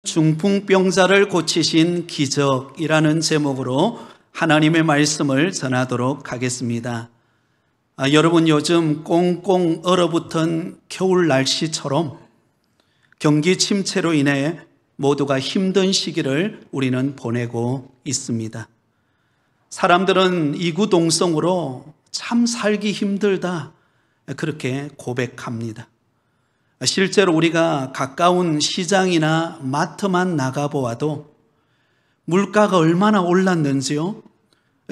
중풍병자를 고치신 기적이라는 제목으로 하나님의 말씀을 전하도록 하겠습니다. 여러분, 요즘 꽁꽁 얼어붙은 겨울 날씨처럼 경기 침체로 인해 모두가 힘든 시기를 우리는 보내고 있습니다. 사람들은 이구동성으로 참 살기 힘들다, 그렇게 고백합니다. 실제로 우리가 가까운 시장이나 마트만 나가보아도 물가가 얼마나 올랐는지요,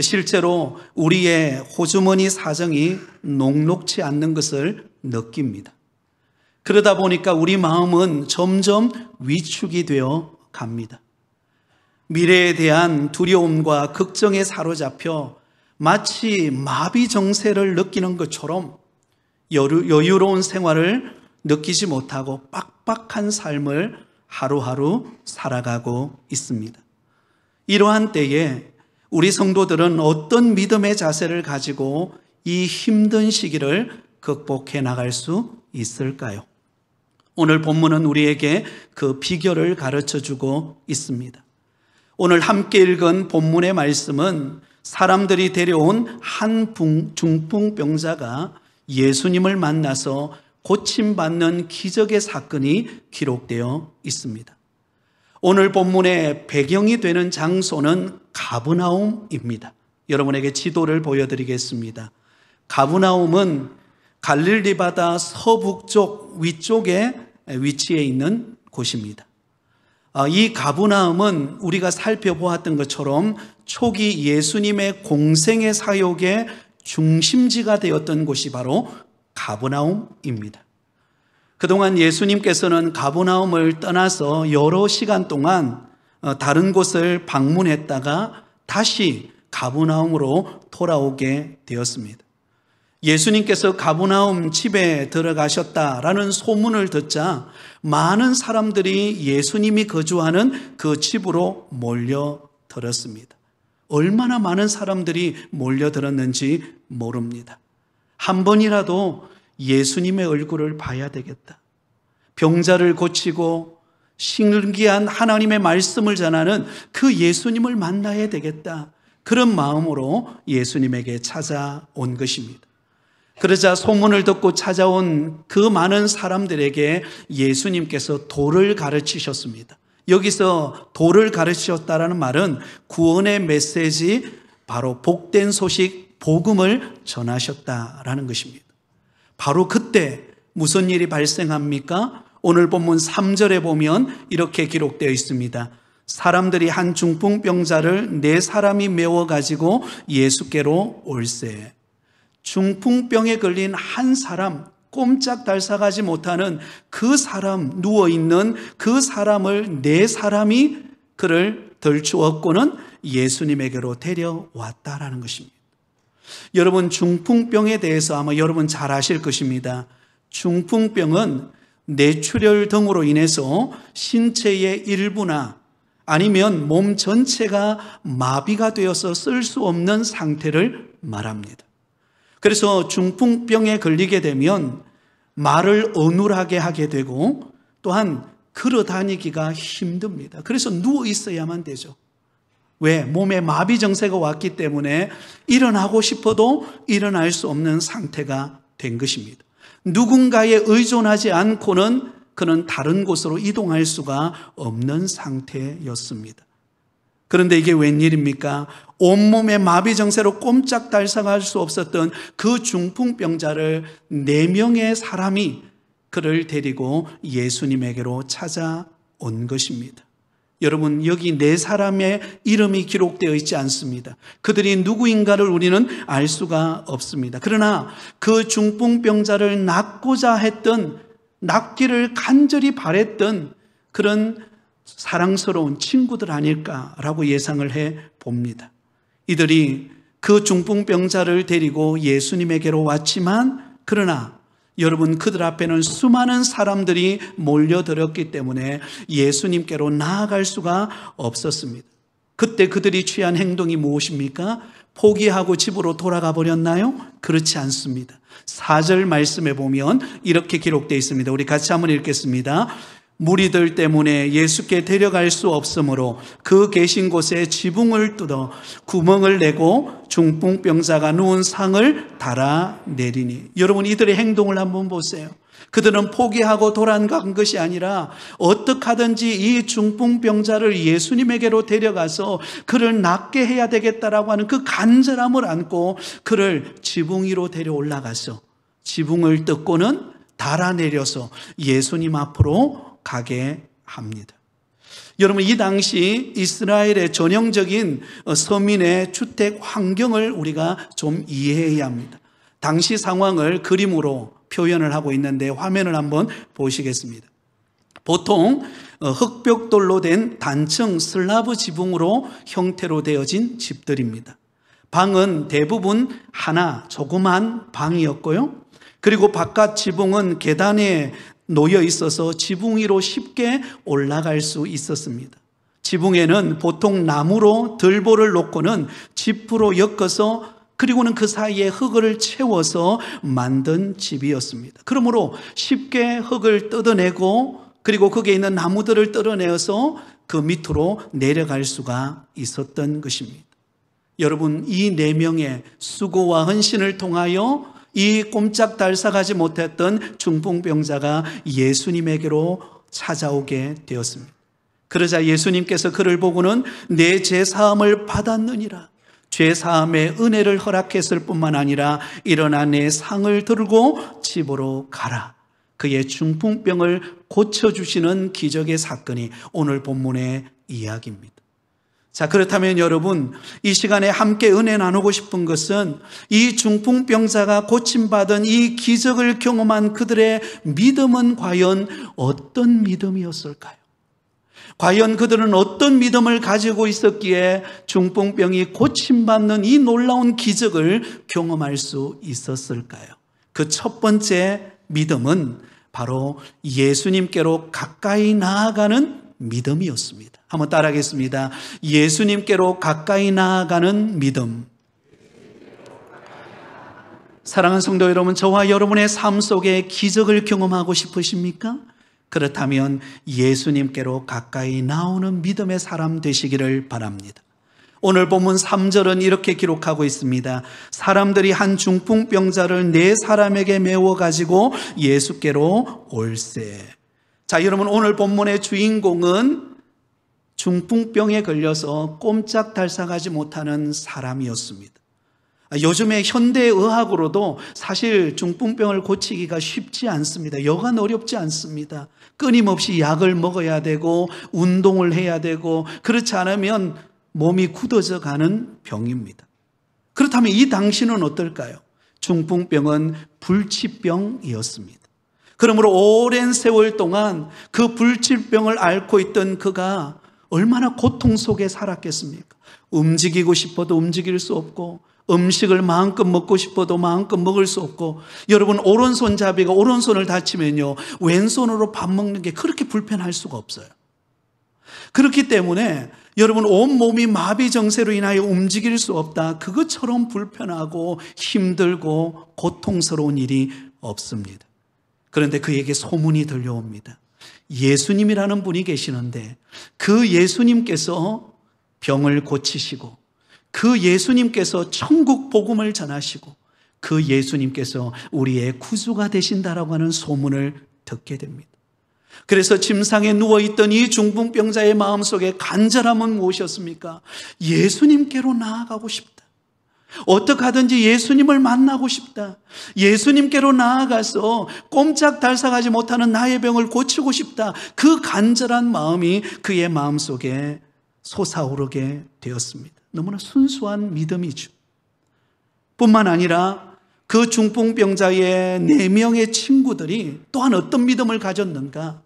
실제로 우리의 호주머니 사정이 녹록치 않는 것을 느낍니다. 그러다 보니까 우리 마음은 점점 위축이 되어 갑니다. 미래에 대한 두려움과 걱정에 사로잡혀 마치 마비 정세를 느끼는 것처럼 여유로운 생활을 느끼지 못하고 빡빡한 삶을 하루하루 살아가고 있습니다. 이러한 때에 우리 성도들은 어떤 믿음의 자세를 가지고 이 힘든 시기를 극복해 나갈 수 있을까요? 오늘 본문은 우리에게 그 비결을 가르쳐주고 있습니다. 오늘 함께 읽은 본문의 말씀은 사람들이 데려온 한 중풍병자가 예수님을 만나서 고침받는 기적의 사건이 기록되어 있습니다. 오늘 본문의 배경이 되는 장소는 가브나움입니다. 여러분에게 지도를 보여드리겠습니다. 가브나움은 갈릴리 바다 서북쪽 위쪽에 위치해 있는 곳입니다. 이 가브나움은 우리가 살펴보았던 것처럼 초기 예수님의 공생의 사역의 중심지가 되었던 곳이 바로 가브나움입니다. 그동안 예수님께서는 가브나움을 떠나서 여러 시간 동안 다른 곳을 방문했다가 다시 가브나움으로 돌아오게 되었습니다. 예수님께서 가브나움 집에 들어가셨다라는 소문을 듣자 많은 사람들이 예수님이 거주하는 그 집으로 몰려들었습니다. 얼마나 많은 사람들이 몰려들었는지 모릅니다. 한 번이라도 예수님의 얼굴을 봐야 되겠다. 병자를 고치고 신기한 하나님의 말씀을 전하는 그 예수님을 만나야 되겠다. 그런 마음으로 예수님에게 찾아온 것입니다. 그러자 소문을 듣고 찾아온 그 많은 사람들에게 예수님께서 도를 가르치셨습니다. 여기서 도를 가르치셨다라는 말은 구원의 메시지, 바로 복된 소식, 복음을 전하셨다라는 것입니다. 바로 그때 무슨 일이 발생합니까? 오늘 본문 3절에 보면 이렇게 기록되어 있습니다. 사람들이 한 중풍병자를 4사람이 메워가지고 예수께로 올세. 중풍병에 걸린 한 사람, 꼼짝달싹하지 못하는 그 사람, 누워있는 그 사람을 4사람이 그를 들추었고는 예수님에게로 데려왔다라는 것입니다. 여러분, 중풍병에 대해서 아마 여러분 잘 아실 것입니다. 중풍병은 뇌출혈 등으로 인해서 신체의 일부나 아니면 몸 전체가 마비가 되어서 쓸 수 없는 상태를 말합니다. 그래서 중풍병에 걸리게 되면 말을 어눌하게 하게 되고 또한 걸어 다니기가 힘듭니다. 그래서 누워 있어야만 되죠. 왜? 몸에 마비 정세가 왔기 때문에 일어나고 싶어도 일어날 수 없는 상태가 된 것입니다. 누군가에 의존하지 않고는 그는 다른 곳으로 이동할 수가 없는 상태였습니다. 그런데 이게 웬일입니까? 온몸에 마비 정세로 꼼짝달싹할 수 없었던 그 중풍병자를 4명의 사람이 그를 데리고 예수님에게로 찾아온 것입니다. 여러분, 여기 4사람의 이름이 기록되어 있지 않습니다. 그들이 누구인가를 우리는 알 수가 없습니다. 그러나 그 중풍병자를 낫고자 했던, 낫기를 간절히 바랬던 그런 사랑스러운 친구들 아닐까라고 예상을 해 봅니다. 이들이 그 중풍병자를 데리고 예수님에게로 왔지만, 그러나 여러분, 그들 앞에는 수많은 사람들이 몰려들었기 때문에 예수님께로 나아갈 수가 없었습니다. 그때 그들이 취한 행동이 무엇입니까? 포기하고 집으로 돌아가 버렸나요? 그렇지 않습니다. 4절 말씀에 보면 이렇게 기록되어 있습니다. 우리 같이 한번 읽겠습니다. 무리들 때문에 예수께 데려갈 수 없으므로 그 계신 곳에 지붕을 뚫어 구멍을 내고 중풍병자가 누운 상을 달아내리니. 여러분, 이들의 행동을 한번 보세요. 그들은 포기하고 돌아간 것이 아니라 어떻게 하든지 이 중풍병자를 예수님에게로 데려가서 그를 낫게 해야 되겠다라고 하는 그 간절함을 안고 그를 지붕 위로 데려 올라가서 지붕을 뜯고는 달아내려서 예수님 앞으로 가게 합니다. 여러분, 이 당시 이스라엘의 전형적인 서민의 주택 환경을 우리가 좀 이해해야 합니다. 당시 상황을 그림으로 표현을 하고 있는데 화면을 한번 보시겠습니다. 보통 흙벽돌로 된 단층 슬라브 지붕으로 형태로 되어진 집들입니다. 방은 대부분 하나 조그만 방이었고요. 그리고 바깥 지붕은 계단에 놓여 있어서 지붕 위로 쉽게 올라갈 수 있었습니다. 지붕에는 보통 나무로 들보를 놓고는 지프로 엮어서 그리고는 그 사이에 흙을 채워서 만든 집이었습니다. 그러므로 쉽게 흙을 뜯어내고 그리고 거기에 있는 나무들을 뜯어내어서 그 밑으로 내려갈 수가 있었던 것입니다. 여러분, 이 4명의 수고와 헌신을 통하여 이 꼼짝달싹하지 못했던 중풍병자가 예수님에게로 찾아오게 되었습니다. 그러자 예수님께서 그를 보고는 내 죄사함을 받았느니라, 죄사함의 은혜를 허락했을 뿐만 아니라 일어나 내 상을 들고 집으로 가라. 그의 중풍병을 고쳐주시는 기적의 사건이 오늘 본문의 이야기입니다. 자, 그렇다면 여러분, 이 시간에 함께 은혜 나누고 싶은 것은 이 중풍병자가 고침받은 이 기적을 경험한 그들의 믿음은 과연 어떤 믿음이었을까요? 과연 그들은 어떤 믿음을 가지고 있었기에 중풍병이 고침받는 이 놀라운 기적을 경험할 수 있었을까요? 그 첫 번째 믿음은 바로 예수님께로 가까이 나아가는 믿음이었습니다. 한번 따라하겠습니다. 예수님께로 가까이 나아가는 믿음. 사랑하는 성도 여러분, 저와 여러분의 삶 속에 기적을 경험하고 싶으십니까? 그렇다면 예수님께로 가까이 나오는 믿음의 사람 되시기를 바랍니다. 오늘 본문 3절은 이렇게 기록하고 있습니다. 사람들이 한 중풍병자를 4사람에게 메워 가지고 예수께로 올세. 자, 여러분, 오늘 본문의 주인공은 중풍병에 걸려서 꼼짝달싹하지 못하는 사람이었습니다. 요즘에 현대의학으로도 사실 중풍병을 고치기가 쉽지 않습니다. 여간 어렵지 않습니다. 끊임없이 약을 먹어야 되고 운동을 해야 되고 그렇지 않으면 몸이 굳어져 가는 병입니다. 그렇다면 이 당시는 어떨까요? 중풍병은 불치병이었습니다. 그러므로 오랜 세월 동안 그 불치병을 앓고 있던 그가 얼마나 고통 속에 살았겠습니까? 움직이고 싶어도 움직일 수 없고 음식을 마음껏 먹고 싶어도 마음껏 먹을 수 없고, 여러분, 오른손잡이가 오른손을 다치면요 왼손으로 밥 먹는 게 그렇게 불편할 수가 없어요. 그렇기 때문에 여러분, 온몸이 마비 정세로 인하여 움직일 수 없다, 그것처럼 불편하고 힘들고 고통스러운 일이 없습니다. 그런데 그에게 소문이 들려옵니다. 예수님이라는 분이 계시는데 그 예수님께서 병을 고치시고 그 예수님께서 천국 복음을 전하시고 그 예수님께서 우리의 구주가 되신다라고 하는 소문을 듣게 됩니다. 그래서 침상에 누워있던 이 중풍병자의 마음속에 간절함은 무엇이었습니까? 예수님께로 나아가고 싶다. 어떻게 하든지 예수님을 만나고 싶다. 예수님께로 나아가서 꼼짝달싹하지 못하는 나의 병을 고치고 싶다. 그 간절한 마음이 그의 마음속에 솟아오르게 되었습니다. 너무나 순수한 믿음이죠. 뿐만 아니라 그 중풍병자의 4명의 친구들이 또한 어떤 믿음을 가졌는가?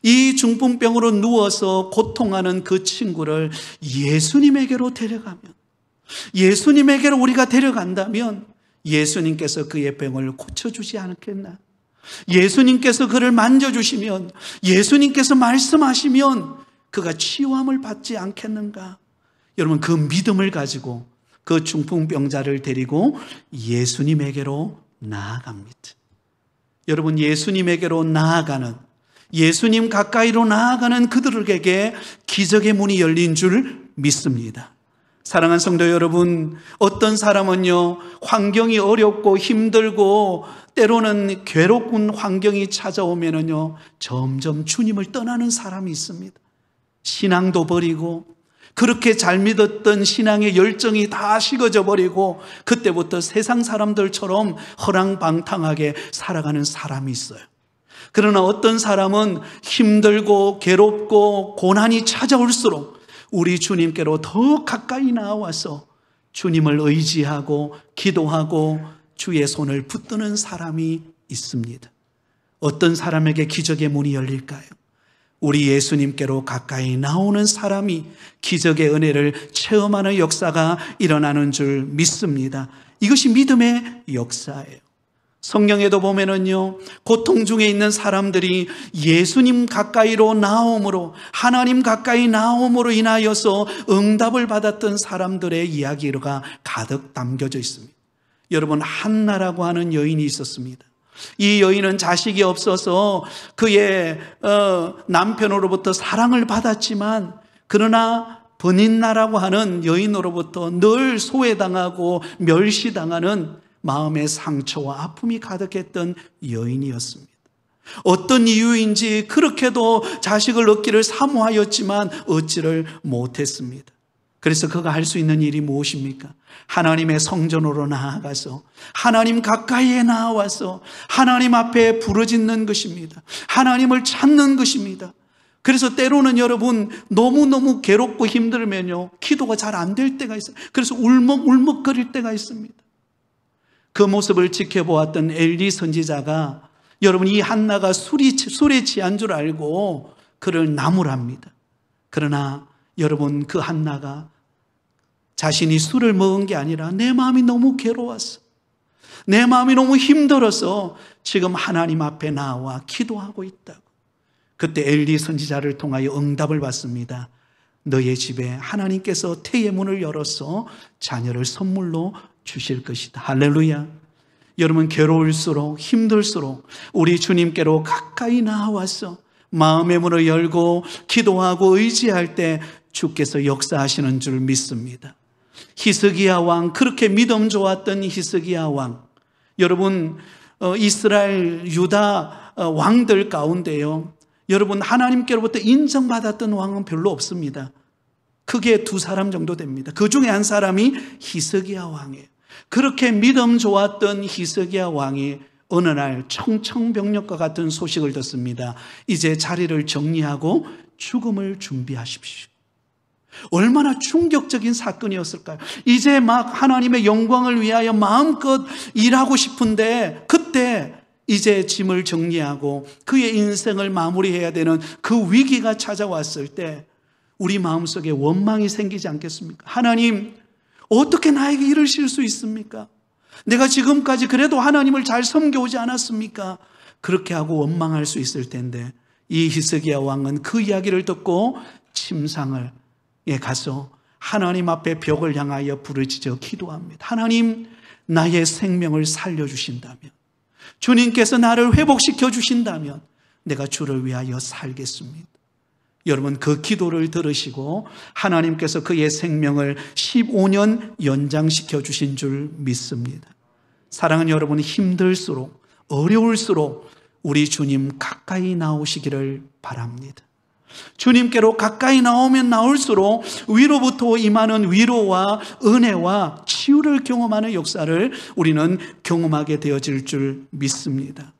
이 중풍병으로 누워서 고통하는 그 친구를 예수님에게로 데려가면, 예수님에게로 우리가 데려간다면 예수님께서 그의 병을 고쳐주지 않겠나? 예수님께서 그를 만져주시면, 예수님께서 말씀하시면 그가 치유함을 받지 않겠는가? 여러분, 그 믿음을 가지고 그 중풍병자를 데리고 예수님에게로 나아갑니다. 여러분, 예수님에게로 나아가는 예수님 가까이로 나아가는 그들에게 기적의 문이 열린 줄 믿습니다. 사랑하는 성도 여러분, 어떤 사람은요, 환경이 어렵고 힘들고 때로는 괴롭군 환경이 찾아오면은요, 점점 주님을 떠나는 사람이 있습니다. 신앙도 버리고, 그렇게 잘 믿었던 신앙의 열정이 다 식어져 버리고, 그때부터 세상 사람들처럼 허랑방탕하게 살아가는 사람이 있어요. 그러나 어떤 사람은 힘들고 괴롭고 고난이 찾아올수록 우리 주님께로 더 가까이 나와서 주님을 의지하고 기도하고 주의 손을 붙드는 사람이 있습니다. 어떤 사람에게 기적의 문이 열릴까요? 우리 예수님께로 가까이 나오는 사람이 기적의 은혜를 체험하는 역사가 일어나는 줄 믿습니다. 이것이 믿음의 역사예요. 성경에도 보면은요, 고통 중에 있는 사람들이 예수님 가까이로 나옴으로, 하나님 가까이 나옴으로 인하여서 응답을 받았던 사람들의 이야기가 가득 담겨져 있습니다. 여러분, 한나라고 하는 여인이 있었습니다. 이 여인은 자식이 없어서 그의 남편으로부터 사랑을 받았지만, 그러나 버닌나라고 하는 여인으로부터 늘 소외당하고 멸시당하는 마음의 상처와 아픔이 가득했던 여인이었습니다. 어떤 이유인지 그렇게도 자식을 얻기를 사모하였지만 얻지를 못했습니다. 그래서 그가 할 수 있는 일이 무엇입니까? 하나님의 성전으로 나아가서 하나님 가까이에 나와서 하나님 앞에 부르짖는 것입니다. 하나님을 찾는 것입니다. 그래서 때로는 여러분, 너무너무 괴롭고 힘들면요, 기도가 잘 안 될 때가 있어요. 그래서 울먹울먹거릴 때가 있습니다. 그 모습을 지켜보았던 엘리 선지자가, 여러분, 이 한나가 술에 취한 줄 알고 그를 나무랍니다. 그러나 여러분, 그 한나가 자신이 술을 먹은 게 아니라 내 마음이 너무 괴로웠어, 내 마음이 너무 힘들어서 지금 하나님 앞에 나와 기도하고 있다고. 그때 엘리 선지자를 통하여 응답을 받습니다. 너의 집에 하나님께서 태의 문을 열어서 자녀를 선물로 주실 것이다. 할렐루야. 여러분, 괴로울수록 힘들수록 우리 주님께로 가까이 나와서 마음의 문을 열고 기도하고 의지할 때 주께서 역사하시는 줄 믿습니다. 히스기야 왕, 그렇게 믿음 좋았던 히스기야 왕, 여러분, 이스라엘 유다 왕들 가운데요, 여러분, 하나님께로부터 인정받았던 왕은 별로 없습니다. 크게 두 사람 정도 됩니다. 그 중에 한 사람이 히스기야 왕이에요. 그렇게 믿음 좋았던 히스기야 왕이 어느 날 청청병력과 같은 소식을 듣습니다. 이제 자리를 정리하고 죽음을 준비하십시오. 얼마나 충격적인 사건이었을까요? 이제 막 하나님의 영광을 위하여 마음껏 일하고 싶은데, 그때 이제 짐을 정리하고 그의 인생을 마무리해야 되는 그 위기가 찾아왔을 때 우리 마음속에 원망이 생기지 않겠습니까? 하나님, 어떻게 나에게 이러실 수 있습니까? 내가 지금까지 그래도 하나님을 잘 섬겨오지 않았습니까? 그렇게 하고 원망할 수 있을 텐데, 이 히스기야 왕은 그 이야기를 듣고 침상에 가서 하나님 앞에 벽을 향하여 부르짖어 기도합니다. 하나님, 나의 생명을 살려주신다면, 주님께서 나를 회복시켜 주신다면 내가 주를 위하여 살겠습니다. 여러분, 그 기도를 들으시고 하나님께서 그의 생명을 15년 연장시켜 주신 줄 믿습니다. 사랑하는 여러분, 힘들수록 어려울수록 우리 주님 가까이 나오시기를 바랍니다. 주님께로 가까이 나오면 나올수록 위로부터 임하는 위로와 은혜와 치유를 경험하는 역사를 우리는 경험하게 되어질 줄 믿습니다.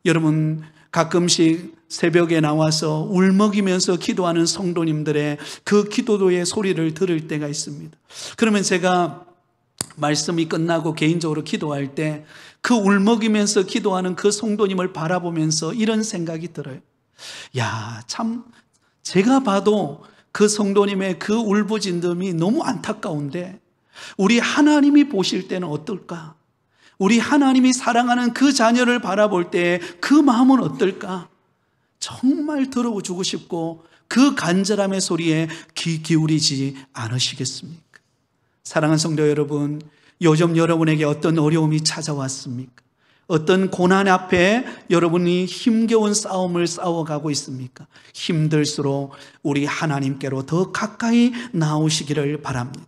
여러분, 가끔씩 새벽에 나와서 울먹이면서 기도하는 성도님들의 그 기도도의 소리를 들을 때가 있습니다. 그러면 제가 말씀이 끝나고 개인적으로 기도할 때 그 울먹이면서 기도하는 그 성도님을 바라보면서 이런 생각이 들어요. 야, 참 제가 봐도 그 성도님의 그 울부짖음이 너무 안타까운데 우리 하나님이 보실 때는 어떨까? 우리 하나님이 사랑하는 그 자녀를 바라볼 때 그 마음은 어떨까? 정말 들어주고 싶고 그 간절함의 소리에 귀 기울이지 않으시겠습니까? 사랑하는 성도 여러분, 요즘 여러분에게 어떤 어려움이 찾아왔습니까? 어떤 고난 앞에 여러분이 힘겨운 싸움을 싸워가고 있습니까? 힘들수록 우리 하나님께로 더 가까이 나오시기를 바랍니다.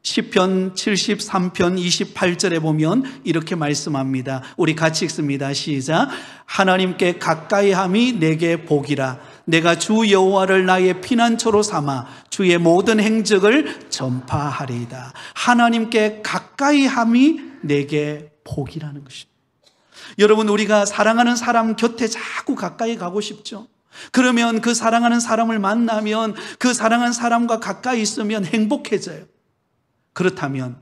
시편 73편 28절에 보면 이렇게 말씀합니다. 우리 같이 읽습니다. 시작. 하나님께 가까이함이 내게 복이라. 내가 주 여호와를 나의 피난처로 삼아 주의 모든 행적을 전파하리이다. 하나님께 가까이함이 내게 복이라는 것입니다. 여러분, 우리가 사랑하는 사람 곁에 자꾸 가까이 가고 싶죠. 그러면 그 사랑하는 사람을 만나면 그 사랑하는 사람과 가까이 있으면 행복해져요. 그렇다면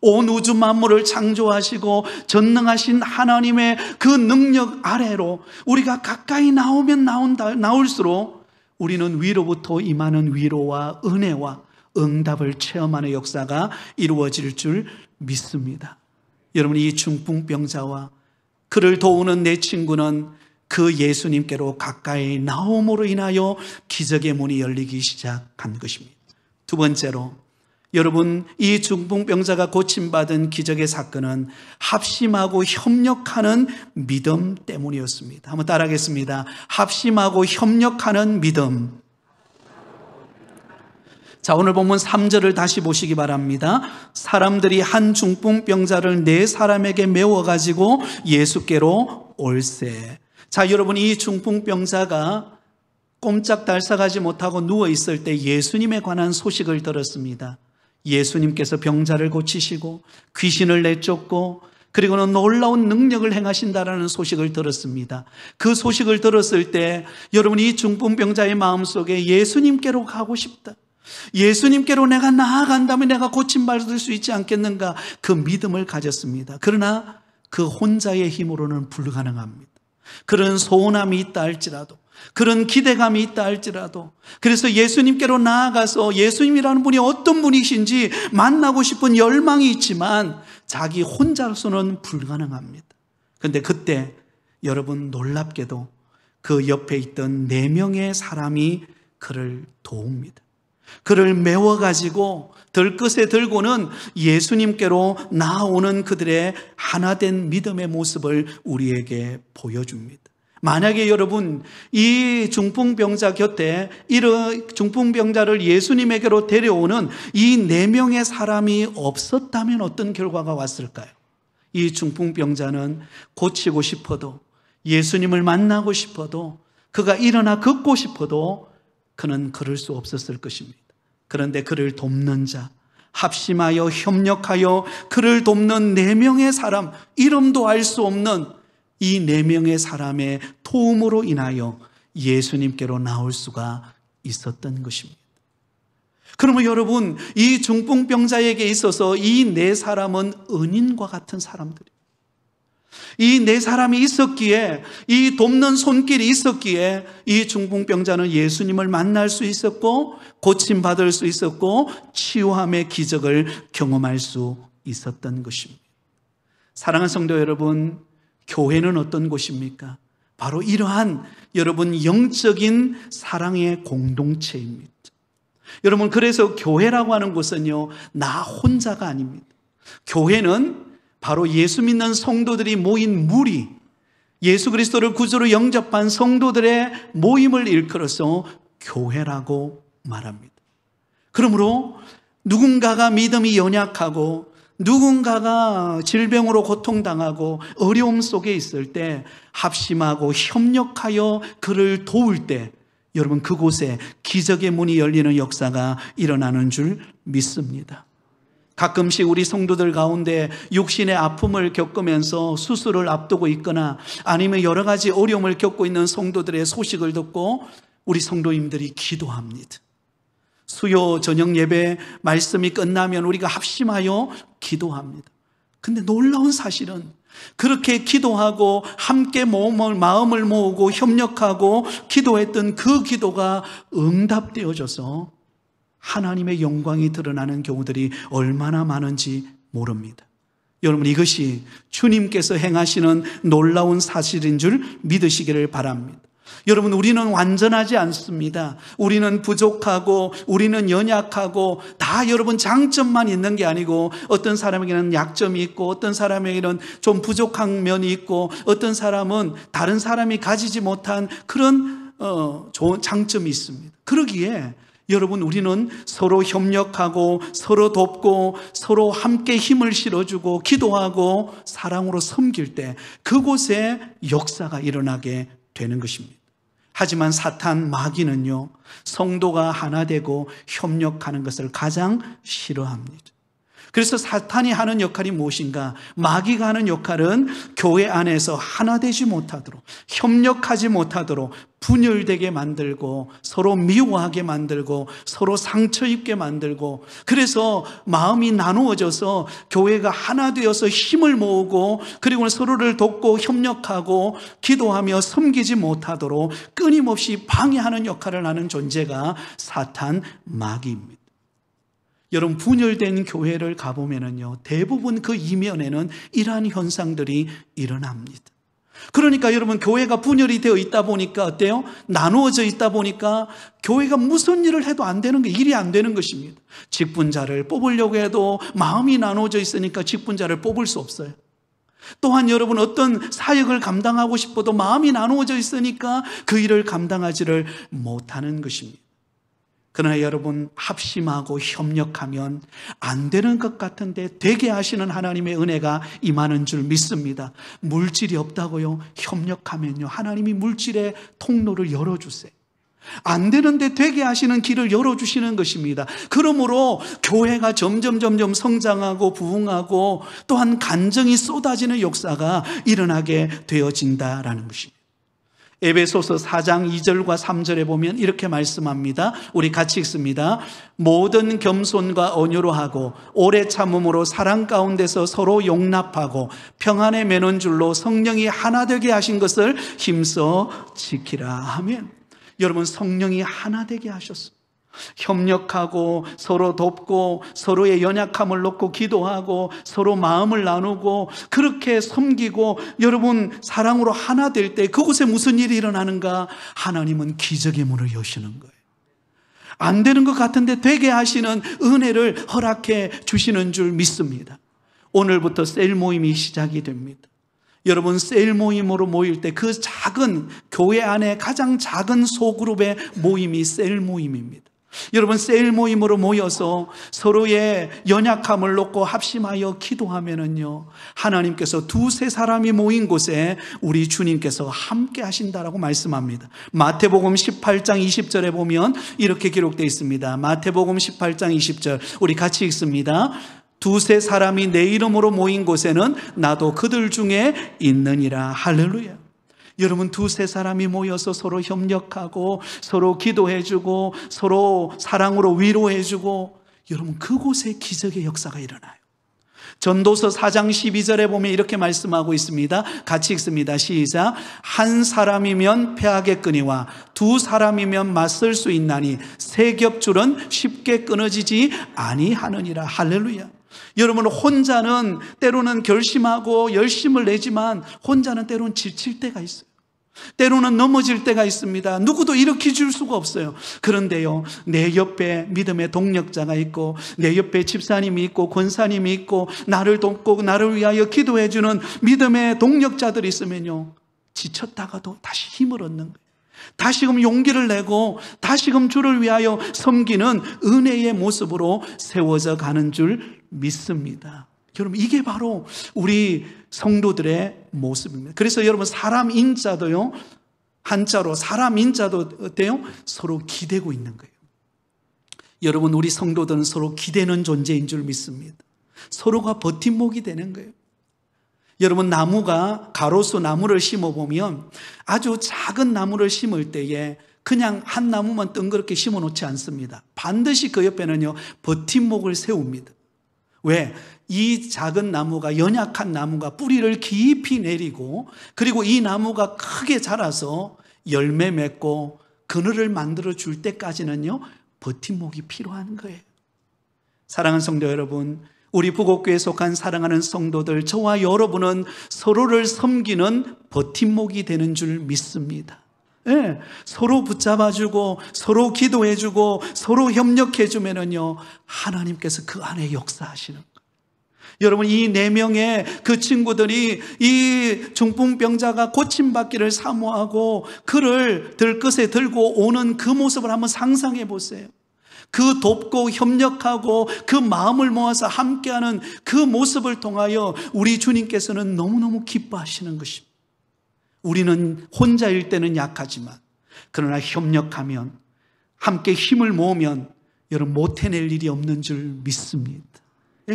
온 우주 만물을 창조하시고 전능하신 하나님의 그 능력 아래로 우리가 가까이 나올수록 우리는 위로부터 임하는 위로와 은혜와 응답을 체험하는 역사가 이루어질 줄 믿습니다. 여러분, 이 중풍병자와 그를 도우는 내 친구는 그 예수님께로 가까이 나옴으로 인하여 기적의 문이 열리기 시작한 것입니다. 두 번째로, 여러분, 이 중풍병자가 고침받은 기적의 사건은 합심하고 협력하는 믿음 때문이었습니다. 한번 따라하겠습니다. 합심하고 협력하는 믿음. 자, 오늘 본문 3절을 다시 보시기 바랍니다. 사람들이 한 중풍병자를 네 사람에게 메워가지고 예수께로 올세. 자, 여러분, 이 중풍병자가 꼼짝달싹하지 못하고 누워있을 때 예수님에 관한 소식을 들었습니다. 예수님께서 병자를 고치시고 귀신을 내쫓고 그리고는 놀라운 능력을 행하신다라는 소식을 들었습니다. 그 소식을 들었을 때 여러분, 이 중풍병자의 마음속에 예수님께로 가고 싶다, 예수님께로 내가 나아간다면 내가 고침받을 수 있지 않겠는가, 그 믿음을 가졌습니다. 그러나 그 혼자의 힘으로는 불가능합니다. 그런 소원함이 있다 할지라도, 그런 기대감이 있다 할지라도, 그래서 예수님께로 나아가서 예수님이라는 분이 어떤 분이신지 만나고 싶은 열망이 있지만 자기 혼자로서는 불가능합니다. 그런데 그때 여러분, 놀랍게도 그 옆에 있던 4명의 사람이 그를 도웁니다. 그를 메워가지고 들것에 들고는 예수님께로 나아오는 그들의 하나된 믿음의 모습을 우리에게 보여줍니다. 만약에 여러분, 이 중풍병자 곁에 이런 중풍병자를 예수님에게로 데려오는 이 4명의 사람이 없었다면 어떤 결과가 왔을까요? 이 중풍병자는 고치고 싶어도, 예수님을 만나고 싶어도, 그가 일어나 걷고 싶어도 그는 걸을 수 없었을 것입니다. 그런데 그를 돕는 자, 합심하여 협력하여 그를 돕는 4명의 사람, 이름도 알 수 없는 이 4명의 사람의 도움으로 인하여 예수님께로 나올 수가 있었던 것입니다. 그러면 여러분, 이 중풍병자에게 있어서 이 4사람은 은인과 같은 사람들이에요. 이 4사람이 있었기에, 이 돕는 손길이 있었기에 이 중풍병자는 예수님을 만날 수 있었고 고침받을 수 있었고 치유함의 기적을 경험할 수 있었던 것입니다. 사랑하는 성도 여러분, 교회는 어떤 곳입니까? 바로 이러한 여러분 영적인 사랑의 공동체입니다. 여러분, 그래서 교회라고 하는 곳은요, 나 혼자가 아닙니다. 교회는 바로 예수 믿는 성도들이 모인 무리, 예수 그리스도를 구주로 영접한 성도들의 모임을 일컬어서 교회라고 말합니다. 그러므로 누군가가 믿음이 연약하고 누군가가 질병으로 고통당하고 어려움 속에 있을 때 합심하고 협력하여 그를 도울 때 여러분, 그곳에 기적의 문이 열리는 역사가 일어나는 줄 믿습니다. 가끔씩 우리 성도들 가운데 육신의 아픔을 겪으면서 수술을 앞두고 있거나 아니면 여러 가지 어려움을 겪고 있는 성도들의 소식을 듣고 우리 성도님들이 기도합니다. 수요 저녁 예배 말씀이 끝나면 우리가 합심하여 기도합니다. 근데 놀라운 사실은 그렇게 기도하고 함께 마음을 모으고 협력하고 기도했던 그 기도가 응답되어져서 하나님의 영광이 드러나는 경우들이 얼마나 많은지 모릅니다. 여러분, 이것이 주님께서 행하시는 놀라운 사실인 줄 믿으시기를 바랍니다. 여러분, 우리는 완전하지 않습니다. 우리는 부족하고 우리는 연약하고 다 여러분 장점만 있는 게 아니고 어떤 사람에게는 약점이 있고 어떤 사람에게는 좀 부족한 면이 있고 어떤 사람은 다른 사람이 가지지 못한 그런 좋은 장점이 있습니다. 그러기에 여러분, 우리는 서로 협력하고 서로 돕고 서로 함께 힘을 실어주고 기도하고 사랑으로 섬길 때 그곳에 역사가 일어나게 되는 것입니다. 하지만 사탄 마귀는요, 성도가 하나 되고 협력하는 것을 가장 싫어합니다. 그래서 사탄이 하는 역할이 무엇인가? 마귀가 하는 역할은 교회 안에서 하나 되지 못하도록, 협력하지 못하도록 분열되게 만들고 서로 미워하게 만들고 서로 상처 입게 만들고, 그래서 마음이 나누어져서 교회가 하나 되어서 힘을 모으고 그리고 서로를 돕고 협력하고 기도하며 섬기지 못하도록 끊임없이 방해하는 역할을 하는 존재가 사탄 마귀입니다. 여러분, 분열된 교회를 가보면은요, 대부분 그 이면에는 이러한 현상들이 일어납니다. 그러니까 여러분, 교회가 분열이 되어 있다 보니까 어때요? 나누어져 있다 보니까 교회가 무슨 일을 해도 안 되는 게, 일이 안 되는 것입니다. 직분자를 뽑으려고 해도 마음이 나누어져 있으니까 직분자를 뽑을 수 없어요. 또한 여러분, 어떤 사역을 감당하고 싶어도 마음이 나누어져 있으니까 그 일을 감당하지를 못하는 것입니다. 그러나 여러분, 합심하고 협력하면 안 되는 것 같은데 되게 하시는 하나님의 은혜가 임하는 줄 믿습니다. 물질이 없다고요? 협력하면요, 하나님이 물질의 통로를 열어주세요. 안 되는데 되게 하시는 길을 열어주시는 것입니다. 그러므로 교회가 점점 성장하고 부흥하고 또한 간증이 쏟아지는 역사가 일어나게 되어진다라는 것입니다. 에베소서 4장 2절과 3절에 보면 이렇게 말씀합니다. 우리 같이 읽습니다. 모든 겸손과 온유로 하고 오래 참음으로 사랑 가운데서 서로 용납하고 평안에 매는 줄로 성령이 하나 되게 하신 것을 힘써 지키라. 아멘. 여러분, 성령이 하나 되게 하셨습니다. 협력하고 서로 돕고 서로의 연약함을 놓고 기도하고 서로 마음을 나누고 그렇게 섬기고 여러분, 사랑으로 하나 될 때 그곳에 무슨 일이 일어나는가? 하나님은 기적의 문을 여시는 거예요. 안 되는 것 같은데 되게 하시는 은혜를 허락해 주시는 줄 믿습니다. 오늘부터 셀 모임이 시작이 됩니다. 여러분, 셀 모임으로 모일 때 그 작은 교회 안에 가장 작은 소그룹의 모임이 셀 모임입니다. 여러분, 셀 모임으로 모여서 서로의 연약함을 놓고 합심하여 기도하면은요, 하나님께서 두세 사람이 모인 곳에 우리 주님께서 함께 하신다라고 말씀합니다. 마태복음 18장 20절에 보면 이렇게 기록되어 있습니다. 마태복음 18장 20절 우리 같이 읽습니다. 두세 사람이 내 이름으로 모인 곳에는 나도 그들 중에 있느니라. 할렐루야. 여러분, 두세 사람이 모여서 서로 협력하고 서로 기도해주고 서로 사랑으로 위로해주고, 여러분, 그곳에 기적의 역사가 일어나요. 전도서 4장 12절에 보면 이렇게 말씀하고 있습니다. 같이 읽습니다. 시작. 한 사람이면 패하겠거니와 두 사람이면 맞설 수 있나니 세 겹줄은 쉽게 끊어지지 아니하느니라. 할렐루야. 여러분, 혼자는 때로는 결심하고 열심을 내지만 혼자는 때로는 지칠 때가 있어요. 때로는 넘어질 때가 있습니다. 누구도 일으켜 줄 수가 없어요. 그런데요, 내 옆에 믿음의 동력자가 있고 내 옆에 집사님이 있고 권사님이 있고 나를 돕고 나를 위하여 기도해 주는 믿음의 동력자들이 있으면요, 지쳤다가도 다시 힘을 얻는 거예요. 다시금 용기를 내고 다시금 주를 위하여 섬기는 은혜의 모습으로 세워져 가는 줄 믿습니다. 여러분, 이게 바로 우리 성도들의 모습입니다. 그래서 여러분, 사람 인자도요, 한자로 사람 인자도 어때요? 서로 기대고 있는 거예요. 여러분, 우리 성도들은 서로 기대는 존재인 줄 믿습니다. 서로가 버팀목이 되는 거예요. 여러분, 나무가 가로수 나무를 심어보면 아주 작은 나무를 심을 때에 그냥 한 나무만 뜬그렇게 심어 놓지 않습니다. 반드시 그 옆에는요, 버팀목을 세웁니다. 왜? 이 작은 나무가, 연약한 나무가 뿌리를 깊이 내리고 그리고 이 나무가 크게 자라서 열매 맺고 그늘을 만들어 줄 때까지는요, 버팀목이 필요한 거예요. 사랑하는 성도 여러분, 우리 부곡교회에 속한 사랑하는 성도들, 저와 여러분은 서로를 섬기는 버팀목이 되는 줄 믿습니다. 예, 서로 붙잡아주고 서로 기도해주고 서로 협력해주면은요, 하나님께서 그 안에 역사하시는 거예요. 여러분, 이 4명의 그 친구들이 이 중풍병자가 고침받기를 사모하고 그를 들것에 들고 오는 그 모습을 한번 상상해 보세요. 그 돕고 협력하고 그 마음을 모아서 함께하는 그 모습을 통하여 우리 주님께서는 너무너무 기뻐하시는 것입니다. 우리는 혼자일 때는 약하지만 그러나 협력하면, 함께 힘을 모으면 여러분 못 해낼 일이 없는 줄 믿습니다.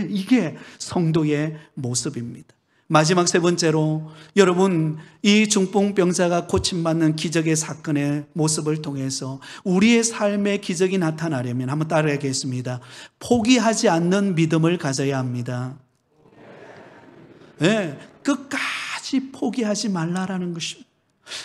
이게 성도의 모습입니다. 마지막 3번째로, 여러분, 이 중풍병자가 고침받는 기적의 사건의 모습을 통해서 우리의 삶의 기적이 나타나려면 한번 따라하겠습니다. 포기하지 않는 믿음을 가져야 합니다. 네, 끝까지 포기하지 말라라는 것입니다.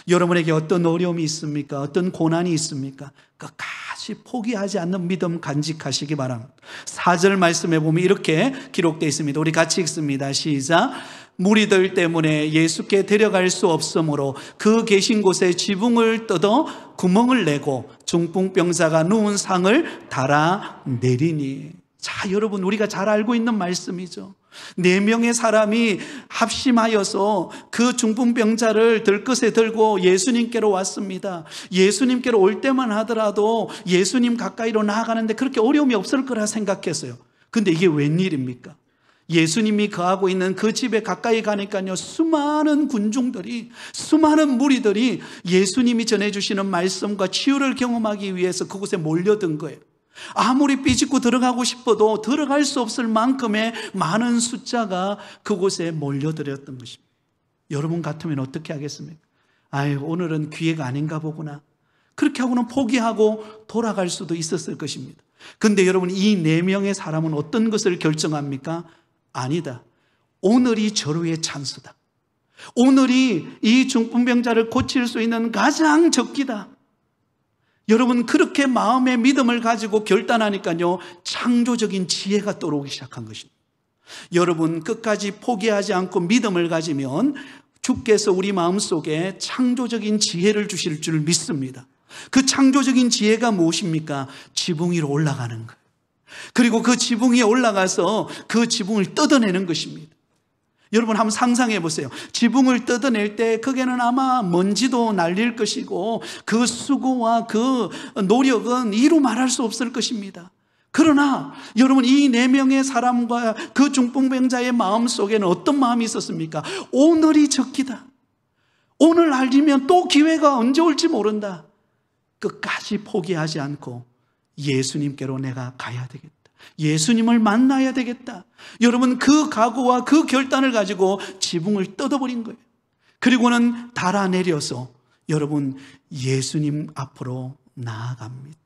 여러분에게 어떤 어려움이 있습니까? 어떤 고난이 있습니까? 끝까지 포기하지 않는 믿음 간직하시기 바랍니다. 4절 말씀에 보면 이렇게 기록되어 있습니다. 우리 같이 읽습니다. 시작. 무리들 때문에 예수께 데려갈 수 없으므로 그 계신 곳에 지붕을 뜯어 구멍을 내고 중풍병자가 누운 상을 달아내리니. 자, 여러분, 우리가 잘 알고 있는 말씀이죠. 4명의 사람이 합심하여서 그 중풍병자를 들것에 들고 예수님께로 왔습니다. 예수님께로 올 때만 하더라도 예수님 가까이로 나아가는데 그렇게 어려움이 없을 거라 생각했어요. 근데 이게 웬일입니까? 예수님이 거하고 있는 그 집에 가까이 가니까요, 수많은 군중들이, 수많은 무리들이 예수님이 전해주시는 말씀과 치유를 경험하기 위해서 그곳에 몰려든 거예요. 아무리 삐짓고 들어가고 싶어도 들어갈 수 없을 만큼의 많은 숫자가 그곳에 몰려들었던 것입니다. 여러분 같으면 어떻게 하겠습니까? 아유, 오늘은 기회가 아닌가 보구나. 그렇게 하고는 포기하고 돌아갈 수도 있었을 것입니다. 그런데 여러분, 이 4명의 사람은 어떤 것을 결정합니까? 아니다. 오늘이 절호의 찬스다. 오늘이 이 중풍병자를 고칠 수 있는 가장 적기다. 여러분, 그렇게 마음의 믿음을 가지고 결단하니까요, 창조적인 지혜가 떠오르기 시작한 것입니다. 여러분, 끝까지 포기하지 않고 믿음을 가지면 주께서 우리 마음속에 창조적인 지혜를 주실 줄 믿습니다. 그 창조적인 지혜가 무엇입니까? 지붕 위로 올라가는 거예요. 그리고 그 지붕 위에 올라가서 그 지붕을 뜯어내는 것입니다. 여러분, 한번 상상해 보세요. 지붕을 뜯어낼 때 거기에는 아마 먼지도 날릴 것이고 그 수고와 그 노력은 이루 말할 수 없을 것입니다. 그러나 여러분, 이 4명의 사람과 그 중풍병자의 마음속에는 어떤 마음이 있었습니까? 오늘이 적기다. 오늘 알리면 또 기회가 언제 올지 모른다. 끝까지 포기하지 않고 예수님께로 내가 가야 되겠다. 예수님을 만나야 되겠다. 여러분, 그 각오와 그 결단을 가지고 지붕을 뜯어버린 거예요. 그리고는 달아내려서 여러분, 예수님 앞으로 나아갑니다.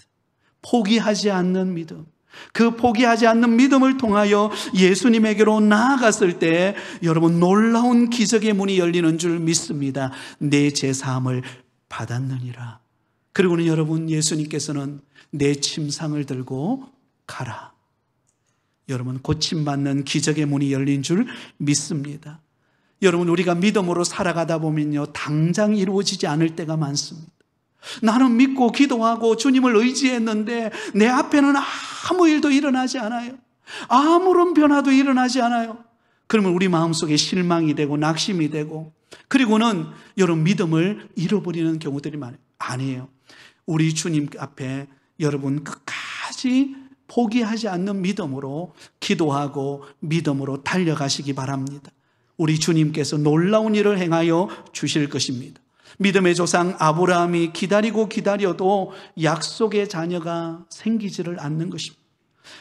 포기하지 않는 믿음. 그 포기하지 않는 믿음을 통하여 예수님에게로 나아갔을 때 여러분, 놀라운 기적의 문이 열리는 줄 믿습니다. 내 제사함을 받았느니라. 그리고는 여러분, 예수님께서는 내 침상을 들고 가라. 여러분, 고침받는 기적의 문이 열린 줄 믿습니다. 여러분, 우리가 믿음으로 살아가다 보면요, 당장 이루어지지 않을 때가 많습니다. 나는 믿고 기도하고 주님을 의지했는데 내 앞에는 아무 일도 일어나지 않아요. 아무런 변화도 일어나지 않아요. 그러면 우리 마음속에 실망이 되고 낙심이 되고, 그리고는 여러분, 믿음을 잃어버리는 경우들이 많아요. 아니에요. 우리 주님 앞에 여러분, 끝까지 포기하지 않는 믿음으로 기도하고 믿음으로 달려가시기 바랍니다. 우리 주님께서 놀라운 일을 행하여 주실 것입니다. 믿음의 조상 아브라함이 기다리고 기다려도 약속의 자녀가 생기지를 않는 것입니다.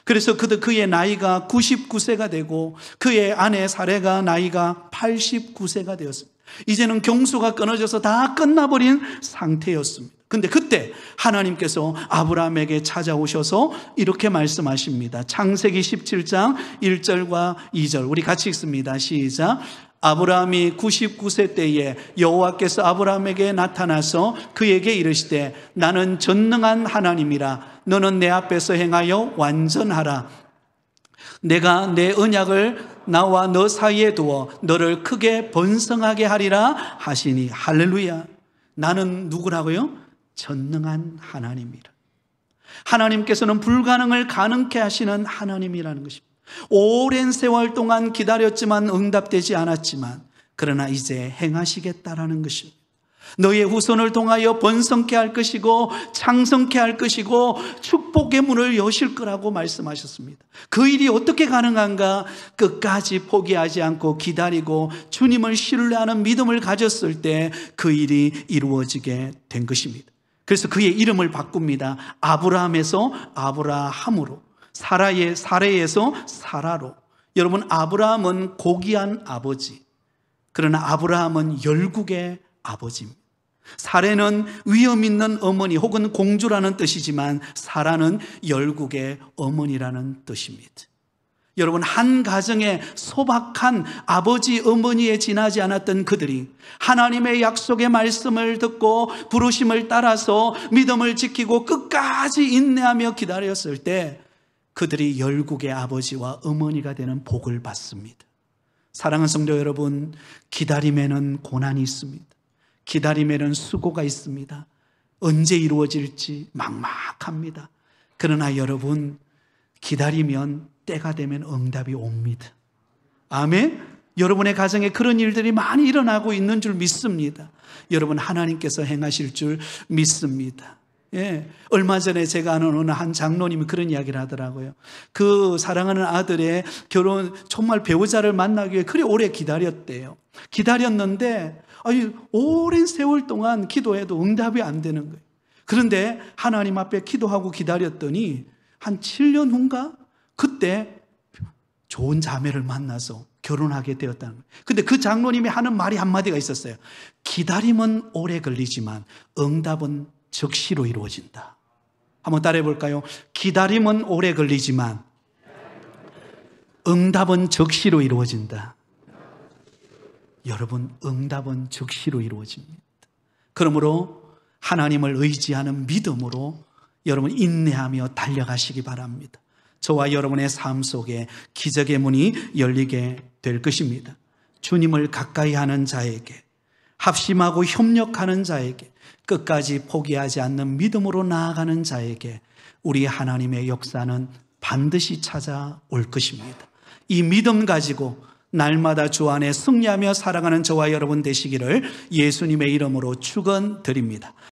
그래서 그의 나이가 99세가 되고 그의 아내 사레가 나이가 89세가 되었습니다. 이제는 경수가 끊어져서 다 끝나버린 상태였습니다. 근데 그때 하나님께서 아브라함에게 찾아오셔서 이렇게 말씀하십니다. 창세기 17장 1절과 2절 우리 같이 읽습니다. 시작. 아브라함이 99세 때에 여호와께서 아브라함에게 나타나서 그에게 이르시되 나는 전능한 하나님이라. 너는 내 앞에서 행하여 완전하라. 내가 내 언약을 나와 너 사이에 두어 너를 크게 번성하게 하리라 하시니. 할렐루야. 나는 누구라고요? 전능한 하나님이라. 하나님께서는 불가능을 가능케 하시는 하나님이라는 것입니다. 오랜 세월 동안 기다렸지만 응답되지 않았지만 그러나 이제 행하시겠다라는 것입니다. 너의 후손을 통하여 번성케 할 것이고 창성케 할 것이고 축복의 문을 여실 거라고 말씀하셨습니다. 그 일이 어떻게 가능한가? 끝까지 포기하지 않고 기다리고 주님을 신뢰하는 믿음을 가졌을 때 그 일이 이루어지게 된 것입니다. 그래서 그의 이름을 바꿉니다. 아브라함에서 아브라함으로, 사레에서 사라로. 여러분, 아브라함은 고귀한 아버지, 그러나 아브라함은 열국의 아버지입니다. 사레는 위엄 있는 어머니 혹은 공주라는 뜻이지만 사라는 열국의 어머니라는 뜻입니다. 여러분, 한 가정에 소박한 아버지 어머니에 지나지 않았던 그들이 하나님의 약속의 말씀을 듣고 부르심을 따라서 믿음을 지키고 끝까지 인내하며 기다렸을 때 그들이 열국의 아버지와 어머니가 되는 복을 받습니다. 사랑하는 성도 여러분, 기다림에는 고난이 있습니다. 기다림에는 수고가 있습니다. 언제 이루어질지 막막합니다. 그러나 여러분, 기다리면 때가 되면 응답이 옵니다. 아멘. 여러분의 가정에 그런 일들이 많이 일어나고 있는 줄 믿습니다. 여러분, 하나님께서 행하실 줄 믿습니다. 예. 얼마 전에 제가 아는 어느 한 장로님이 그런 이야기를 하더라고요. 그 사랑하는 아들의 결혼, 정말 배우자를 만나기 위해 그리 오래 기다렸대요. 기다렸는데 오랜 세월 동안 기도해도 응답이 안 되는 거예요. 그런데 하나님 앞에 기도하고 기다렸더니 한 7년 후인가? 그때 좋은 자매를 만나서 결혼하게 되었다는 거예요. 근데 그 장로님이 하는 말이 한마디가 있었어요. 기다림은 오래 걸리지만 응답은 즉시로 이루어진다. 한번 따라해 볼까요? 기다림은 오래 걸리지만 응답은 즉시로 이루어진다. 여러분, 응답은 즉시로 이루어집니다. 그러므로 하나님을 의지하는 믿음으로 여러분 인내하며 달려가시기 바랍니다. 저와 여러분의 삶 속에 기적의 문이 열리게 될 것입니다. 주님을 가까이 하는 자에게, 합심하고 협력하는 자에게, 끝까지 포기하지 않는 믿음으로 나아가는 자에게 우리 하나님의 역사는 반드시 찾아올 것입니다. 이 믿음 가지고 날마다 주 안에 승리하며 살아가는 저와 여러분 되시기를 예수님의 이름으로 축원드립니다.